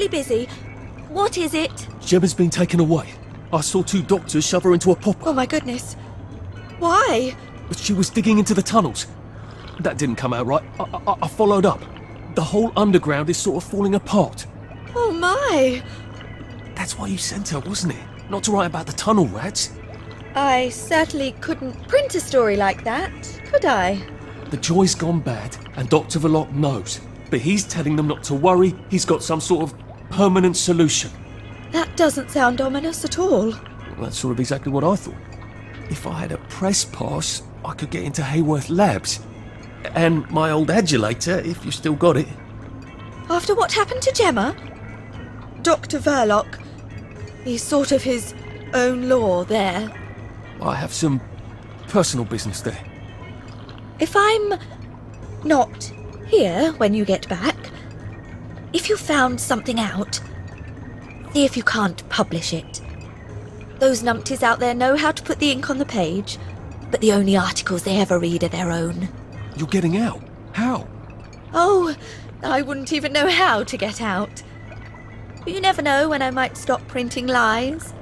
really busy. What is it? Gemma's been taken away. I saw 2 doctors shove her into a popper. Oh my goodness. Why? But she was digging into the tunnels. That didn't come out right. I followed up. The whole underground is sort of falling apart. Oh my. That's why you sent her, wasn't it? Not to write about the tunnel rats. I certainly couldn't print a story like that, could I? The joy's gone bad, and Dr. Verloc knows. But he's telling them not to worry, he's got some sort of permanent solution. That doesn't sound ominous at all. Well, that's sort of exactly what I thought. If I had a press pass, I could get into Hayworth Labs. And my old adulator, if you still got it. After what happened to Gemma? Dr. Verloc, he's sort of his own law there. I have some personal business there. If I'm not here when you get back, if you found something out, see if you can't publish it. Those numpties out there know how to put the ink on the page, but the only articles they ever read are their own. You're getting out? How? Oh, I wouldn't even know how to get out. But you never know when I might stop printing lies.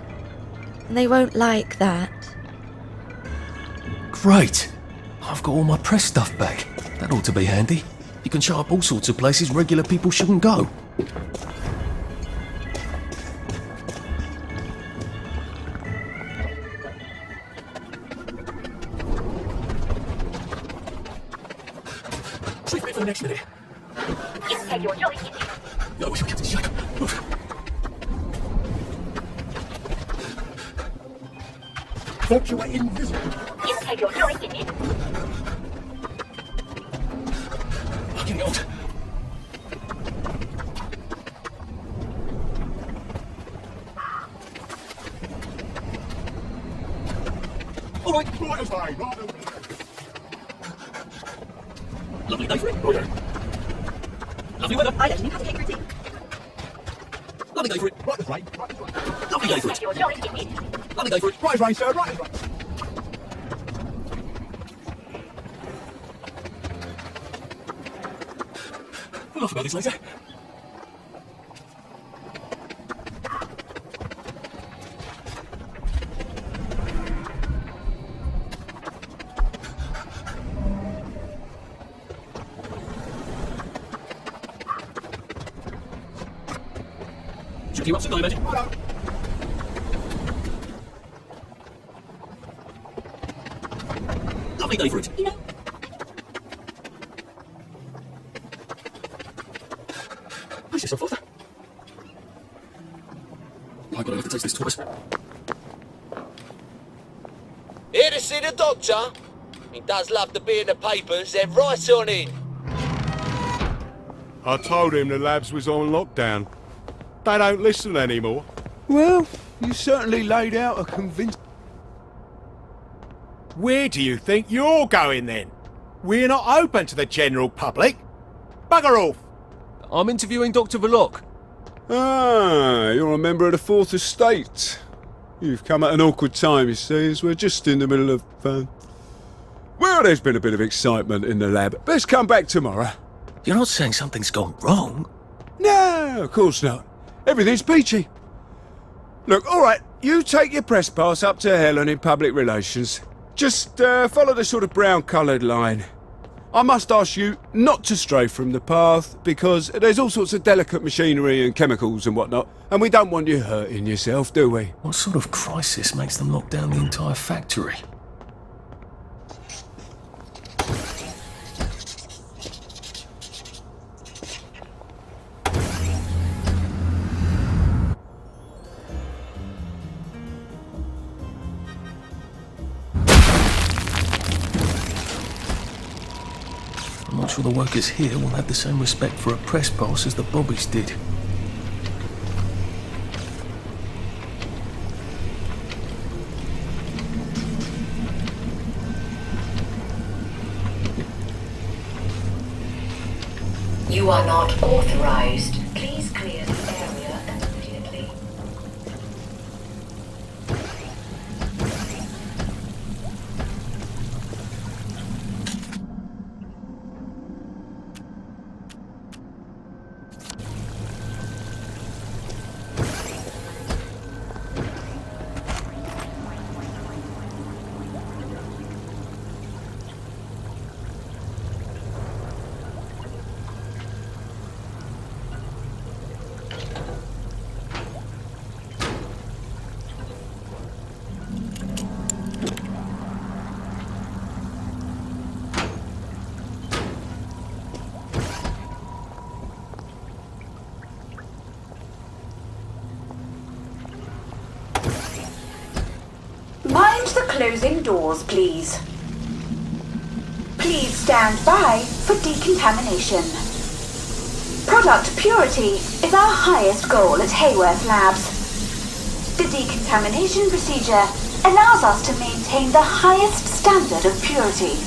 And they won't like that. Great! I've got all my press stuff back. That ought to be handy. You can show up all sorts of places regular people shouldn't go. Save me for the next minute. No, we should get this shut. Move. Evacuate invisible. Fucking old. All right, okay. Lovely day for it. Okay. Lovely weather. I don't even have to take your tea. Lovely day for it. Right as rain, right as rain. Lovely day for it. Lovely day for it. Right as rain, sir, right as rain. We'll laugh about this later. Should you up some magic? Lovely day for it. You know, Push yourself, Arthur. I'm gonna have to taste this twice. Here to see the doctor? He does love to be in the papers, they're right on in. I told him the labs was on lockdown. They don't listen anymore. Well, you certainly laid out a convincing... Where do you think you're going then? We're not open to the general public. Bugger off! I'm interviewing Dr. Verloc. Ah, you're a member of the Fourth Estate. You've come at an awkward time, you see, as we're just in the middle of... Well, there's been a bit of excitement in the lab. Let's come back tomorrow. You're not saying something's gone wrong? No, of course not. Everything's peachy. Look, all right, you take your press pass up to Helen in public relations. Just follow the sort of brown-coloured line. I must ask you not to stray from the path, because there's all sorts of delicate machinery and chemicals and whatnot, and we don't want you hurting yourself, do we? What sort of crisis makes them lock down the entire factory? I'm not sure the workers here will have the same respect for a press pass as the Bobbies did. You are not authorized. Please clear the area immediately. Mind the closing doors, please. Please stand by for decontamination. Product purity is our highest goal at Hayworth Labs. The decontamination procedure allows us to maintain the highest standard of purity.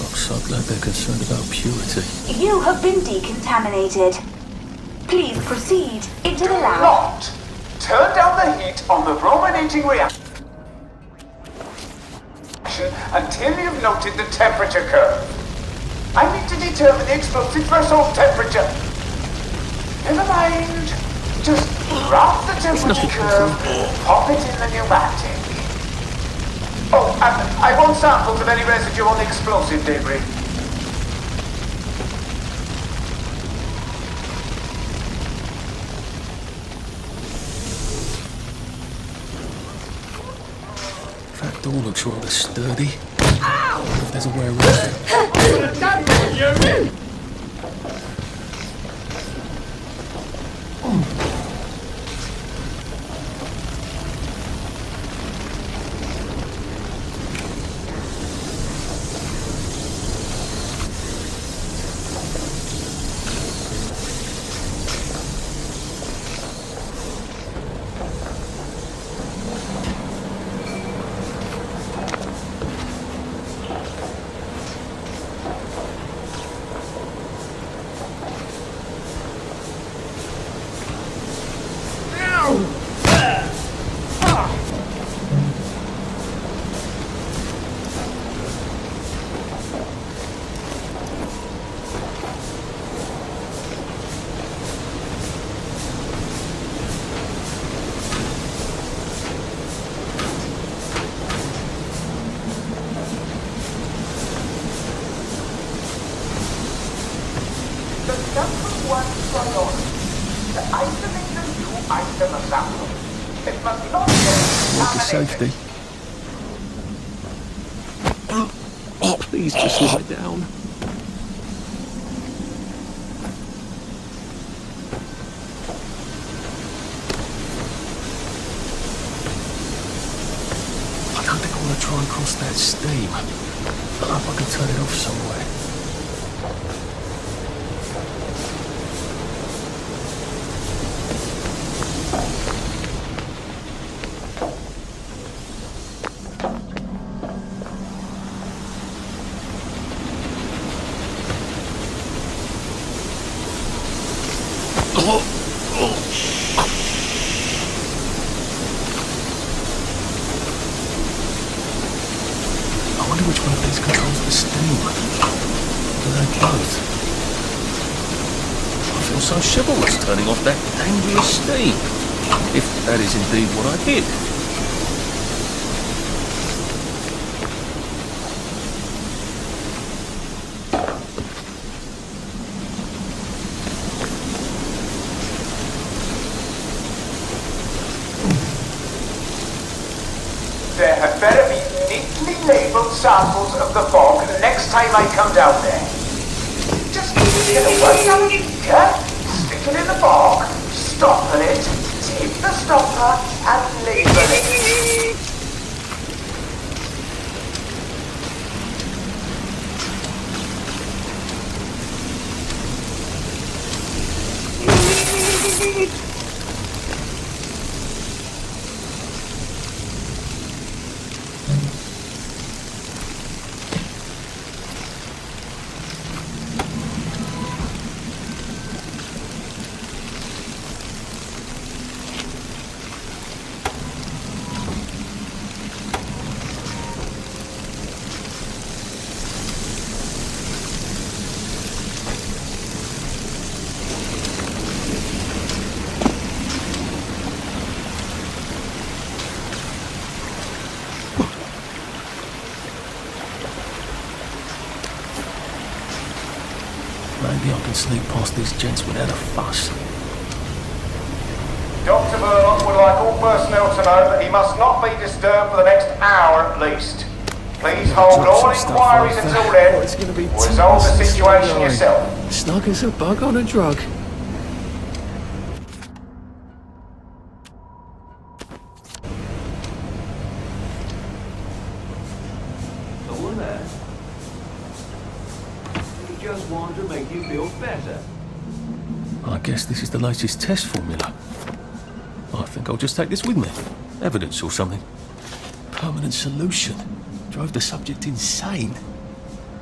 I'm so glad they're concerned about purity. You have been decontaminated. Please proceed into the lab. Not turn down the heat on the brominating reaction until you've noted the temperature curve. I need to determine the explosive threshold temperature. Never mind. Just grab the temperature curve, pop it in the pneumatic. Oh, and I want samples of any residue on the explosive debris. That door looks rather sturdy. I wonder if there's a way around it. For safety. Oh, please just lie down. I don't think I want to try and cross that steam. I hope I can turn it off somewhere. I wonder which one of these controls the steam. Do they both? I feel so chivalrous turning off that dangerous steam. If that is indeed what I did. There had better be neatly labelled samples of the fog next time I come down there. Just get a one beaker, stick it in the fog, stopper it, take the stopper and label it. Maybe I can sneak past these gents without a fuss. Dr. Verloc would like all personnel to know that he must not be disturbed for the next hour at least. Please hold all inquiries until then, or resolve the situation yourself. Snug as a bug on a drug. just want to make you feel better. I guess this is the latest test formula. I think I'll just take this with me. Evidence or something. Permanent solution. Drove the subject insane.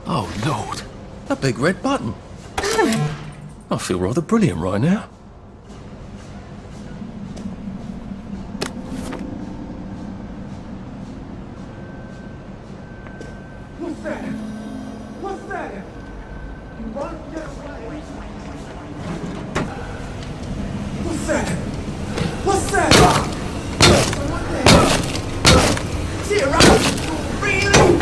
Oh, Lord. A big red button. I feel rather brilliant right now. What's that? What's that? You won't get away. What's that? What's that? Zero! Really?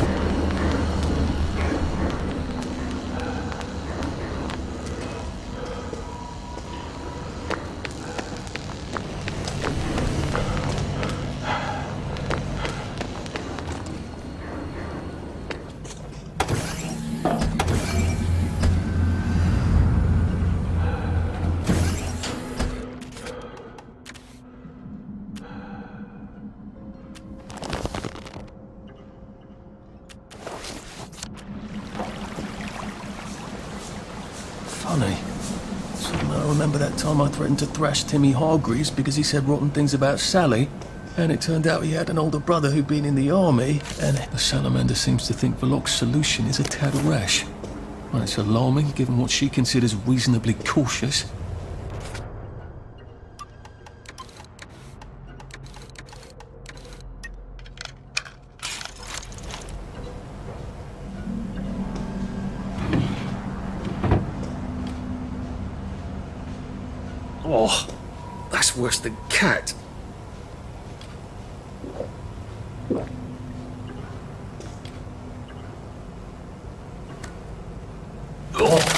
Funny. Somehow I remember that time I threatened to thrash Timmy Hargreaves because he said rotten things about Sally, and it turned out he had an older brother who'd been in the army, and the salamander seems to think Verloc's solution is a tad rash. Well, it's alarming, given what she considers reasonably cautious. Oh, that's worse than cat. Oh.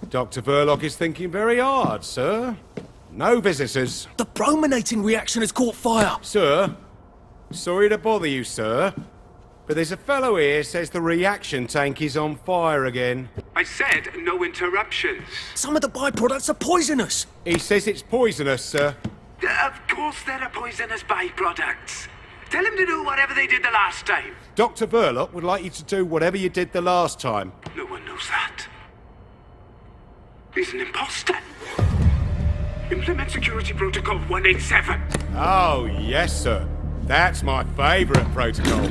Dr. Verloc is thinking very hard, sir. No visitors. The brominating reaction has caught fire. Sir, sorry to bother you, sir, but there's a fellow here says the reaction tank is on fire again. I said no interruptions. Some of the byproducts are poisonous. He says it's poisonous, sir. Of course there are poisonous byproducts. Tell him to do whatever they did the last time. Dr. Verloc would like you to do whatever you did the last time. No one knows that. He's an imposter. Implement security protocol 187. Oh, yes, sir. That's my favourite protocol.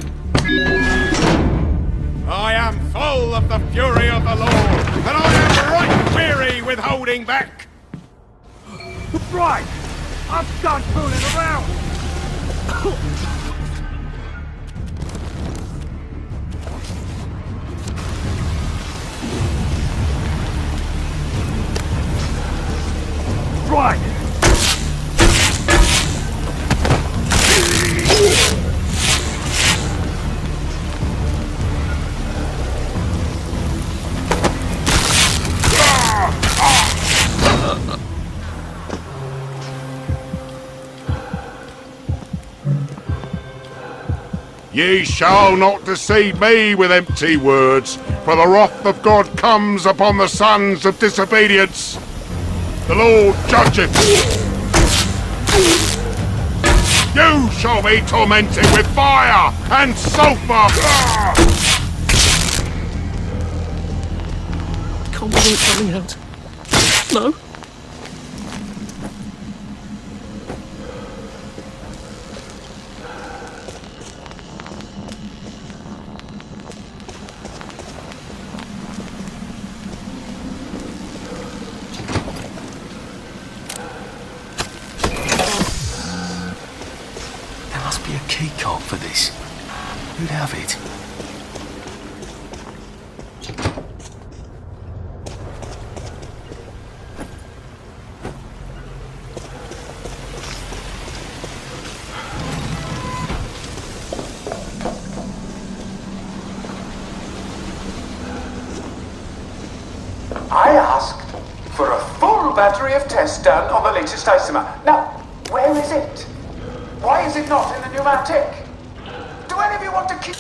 I am full of the fury of the Lord, and I am right weary with holding back. Right! I've done fooling around! Right! Ye shall not deceive me with empty words, for the wrath of God comes upon the sons of disobedience. The Lord judgeth. You shall be tormented with fire and sulphur. Can't we do it coming out? No? Be a key card for this. Who'd have it? I asked for a full battery of tests done on the latest isomer. Now, Where is it? Why is it not in the pneumatic? Do any of you want to keep...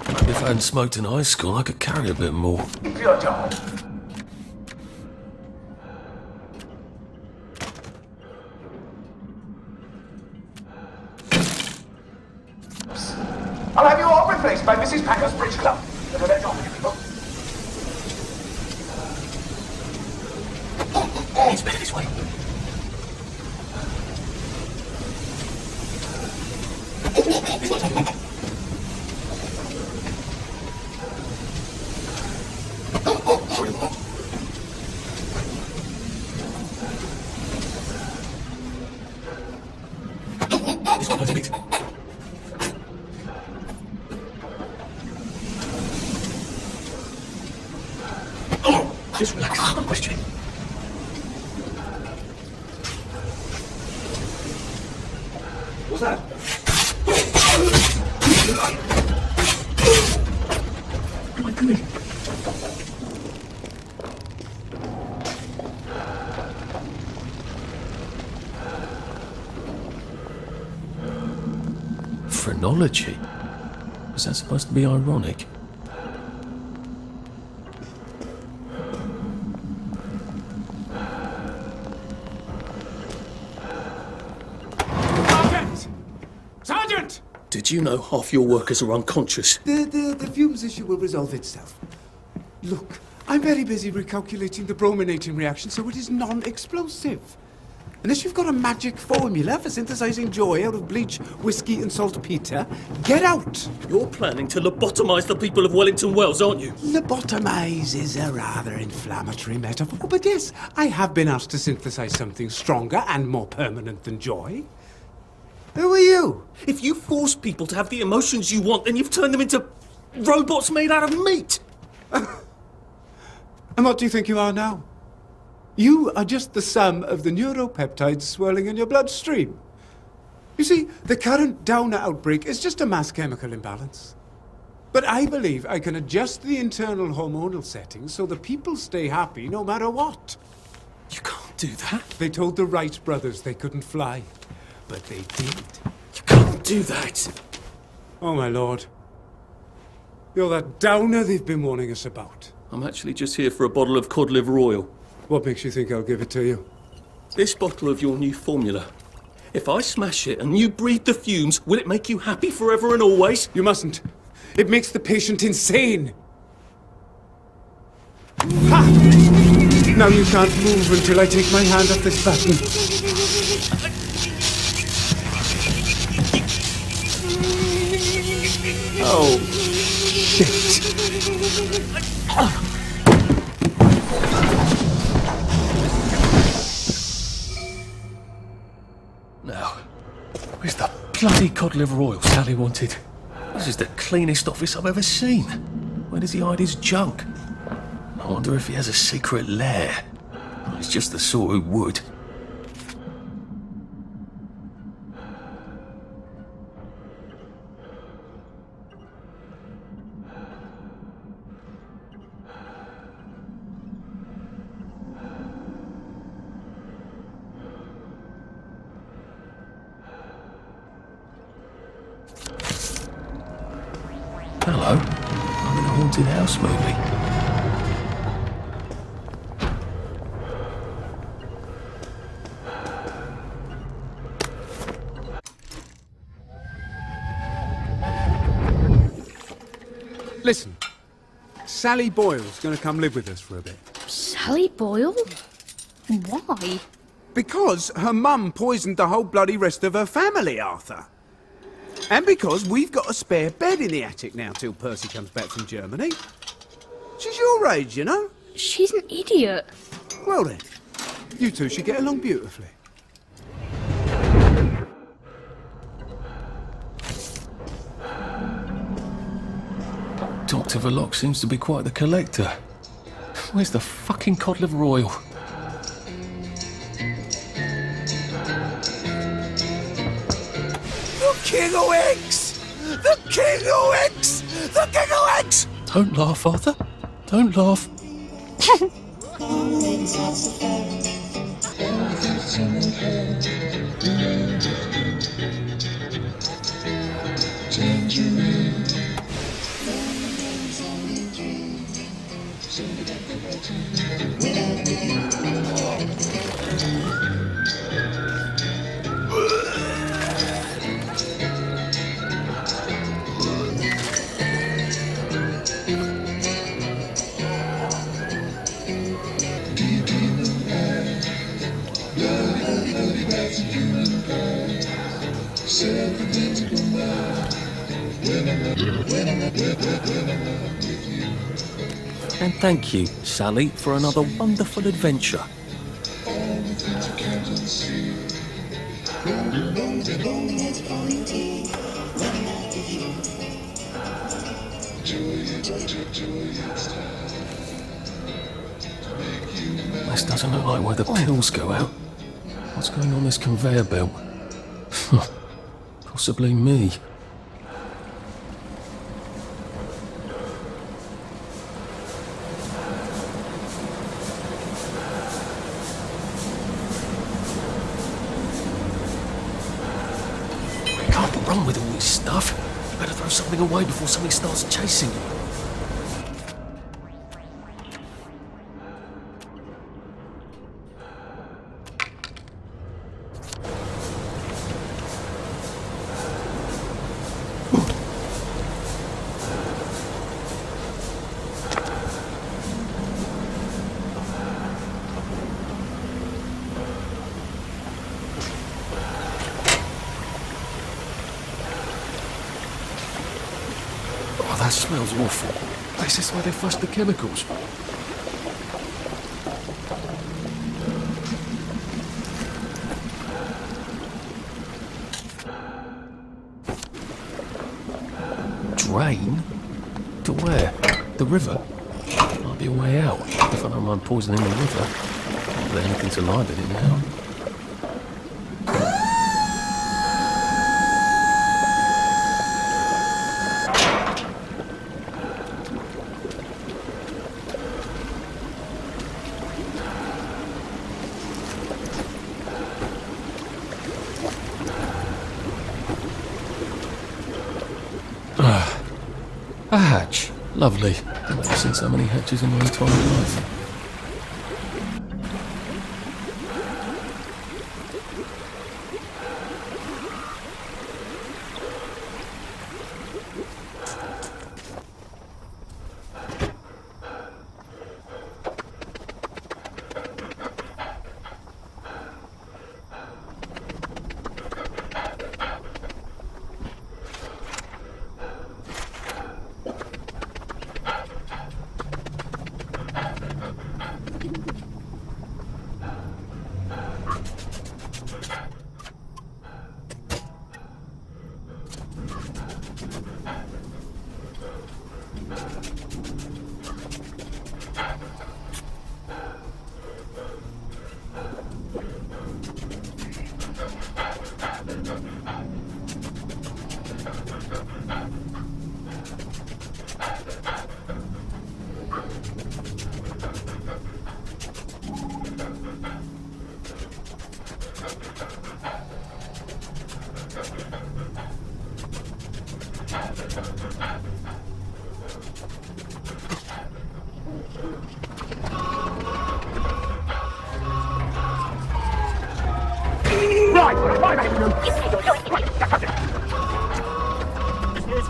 Maybe if I hadn't smoked in high school, I could carry a bit more. Keep your job. I'll have you all replaced by Mrs. Packer's Bridge Club. Look at that dog, people. It's better this way. Just relax, no question. What's that? Come on, come in. Phrenology? Is that supposed to be ironic? Did you know half your workers are unconscious? The fumes issue will resolve itself. Look, I'm very busy recalculating the brominating reaction, so it is non-explosive. Unless you've got a magic formula for synthesizing joy out of bleach, whiskey, and saltpeter, get out! You're planning to lobotomize the people of Wellington Wells, aren't you? Lobotomize is a rather inflammatory metaphor, but yes, I have been asked to synthesize something stronger and more permanent than joy. Who are you? If you force people to have the emotions you want, then you've turned them into robots made out of meat! And what do you think you are now? You are just the sum of the neuropeptides swirling in your bloodstream. You see, the current downer outbreak is just a mass chemical imbalance. But I believe I can adjust the internal hormonal settings so the people stay happy no matter what. You can't do that. They told the Wright brothers they couldn't fly, but they did. You can't do that. Oh, my lord. You're that downer they've been warning us about. I'm actually just here for a bottle of cod liver oil. What makes you think I'll give it to you? This bottle of your new formula. If I smash it and you breathe the fumes, will it make you happy forever and always? You mustn't. It makes the patient insane. Ha! Now you can't move until I take my hand off this button. Oh, shit. Now, where's the bloody cod liver oil Sally wanted? This is the cleanest office I've ever seen. Where does he hide his junk? I wonder if he has a secret lair. He's just the sort who would. Hello. I'm in a haunted house movie. Listen, Sally Boyle's gonna come live with us for a bit. Sally Boyle? Why? Because her mum poisoned the whole bloody rest of her family, Arthur. And because we've got a spare bed in the attic now till Percy comes back from Germany. She's your age, you know? She's an idiot. Well then, you two should get along beautifully. Dr. Verloc seems to be quite the collector. Where's the fucking cod liver oil? The King of Eggs! The King of Eggs! The King of Eggs! Don't laugh, Arthur. Don't laugh. And thank you, Sally, for another wonderful adventure. This doesn't look like where the pills go out. What's going on this conveyor belt? Possibly me. Can't run with all this stuff. You better throw something away before something starts chasing you. Oh, that smells awful. This is where they flush the chemicals. Drain? To where? The river? Might be a way out. If I don't mind poisoning the river. Not that anything to lie in it now. A hatch. Lovely. I've never seen so many hatches in my entire life.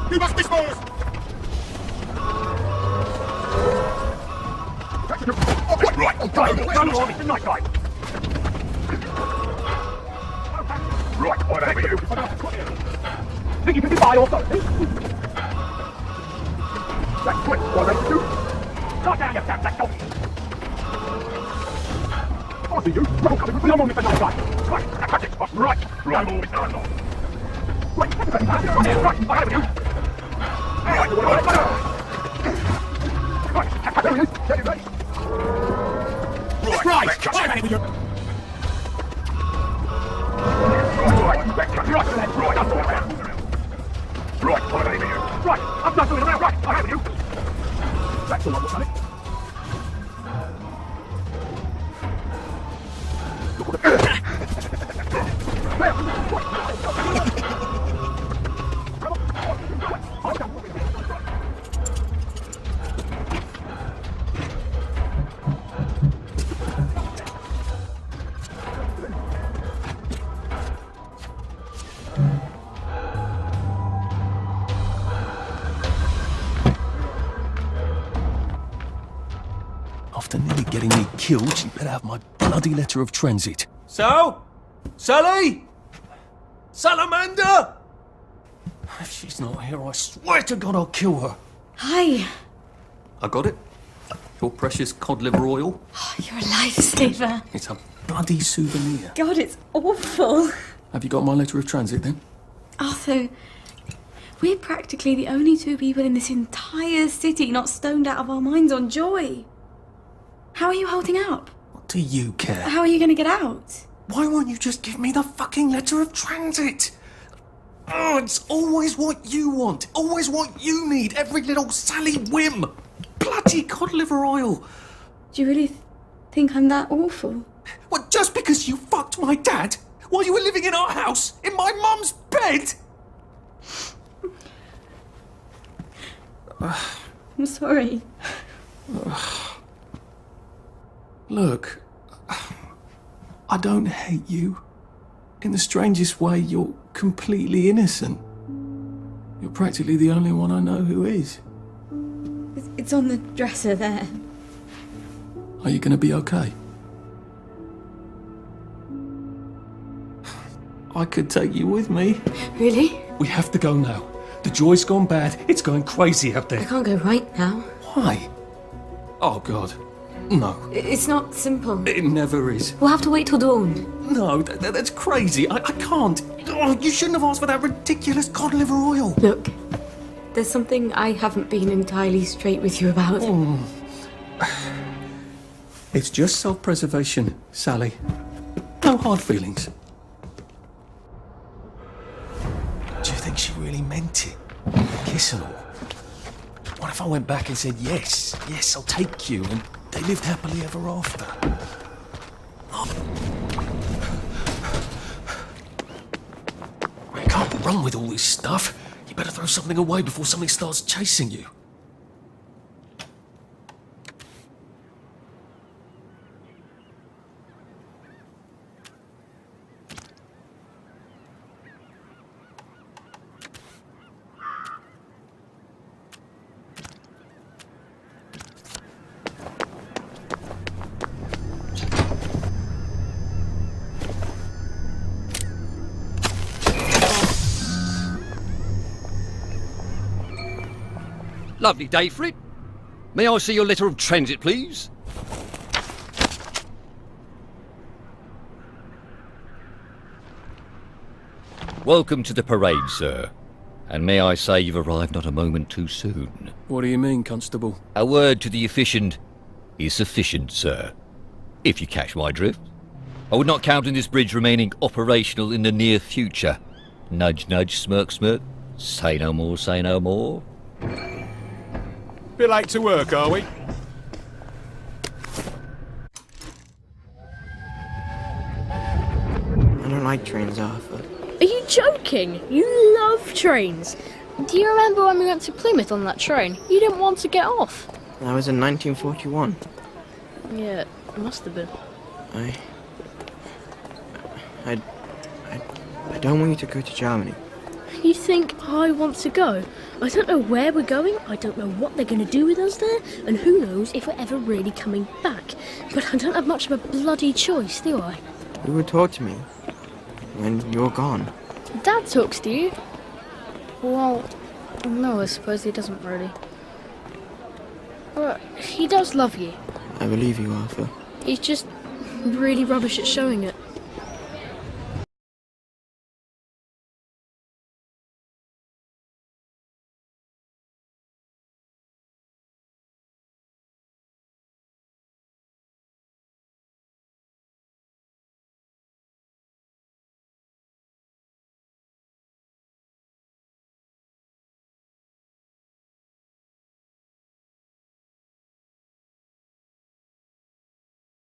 You must dispose! Right, whatever you. Think you can defy authority? That's quick, whatever you. Start down, you damn black dog! I see you. Rebel coming with the moment for night guy. Right, that's it. Right, I'm always done. Right, right, I have you. Right, there he is. Get it ready. Right, I'm ready with you. Right, I'm not doing it around. Right, I have you. That's the one, what's on it? getting me killed, she better have my bloody letter of transit. So? Sally? Salamander? If she's not here, I swear to God I'll kill her. Hi. I got it. Your precious cod liver oil. Oh, you're a lifesaver. It's a bloody souvenir. God, it's awful. Have you got my letter of transit then? Arthur, we're practically the only two people in this entire city not stoned out of our minds on joy. How are you holding out? What do you care? How are you going to get out? Why won't you just give me the fucking letter of transit? Oh, it's always what you want. Always what you need. Every little Sally whim. Bloody cod liver oil. Do you really think I'm that awful? What, just because you fucked my dad? While you were living in our house? In my mum's bed? I'm sorry. Look, I don't hate you. In the strangest way, you're completely innocent. You're practically the only one I know who is. It's on the dresser there. Are you going to be okay? I could take you with me. Really? We have to go now. The joy's gone bad. It's going crazy out I there. can't go right now. Why? Oh, God. No. It's not simple. It never is. We'll have to wait till dawn. No, that's crazy. I can't. Oh, you shouldn't have asked for that ridiculous cod liver oil. Look, there's something I haven't been entirely straight with you about. It's just self-preservation, Sally. No hard feelings. Do you think she really meant it? Kiss and all? What if I went back and said, yes, I'll take you, and they lived happily ever after? You can't run with all this stuff. You better throw something away before something starts chasing you. Lovely day for it. May I see your letter of transit, please? Welcome to the parade, sir. And may I say you've arrived not a moment too soon. What do you mean, Constable? A word to the efficient is sufficient, sir. If you catch my drift. I would not count on this bridge remaining operational in the near future. Nudge, nudge, smirk, smirk. Say no more, say no more. Bit late to work, are we? I don't like trains, Arthur. Are you joking? You love trains. Do you remember when we went to Plymouth on that train? You didn't want to get off. That was in 1941. Yeah, it must have been. I don't want you to go to Germany. You think I want to go? I don't know where we're going, I don't know what they're going to do with us there, and who knows if we're ever really coming back. But I don't have much of a bloody choice, do I? Who would talk to me when you're gone? Dad talks to you. Well, no, I suppose he doesn't really. But he does love you. I believe you, Arthur. He's just really rubbish at showing it.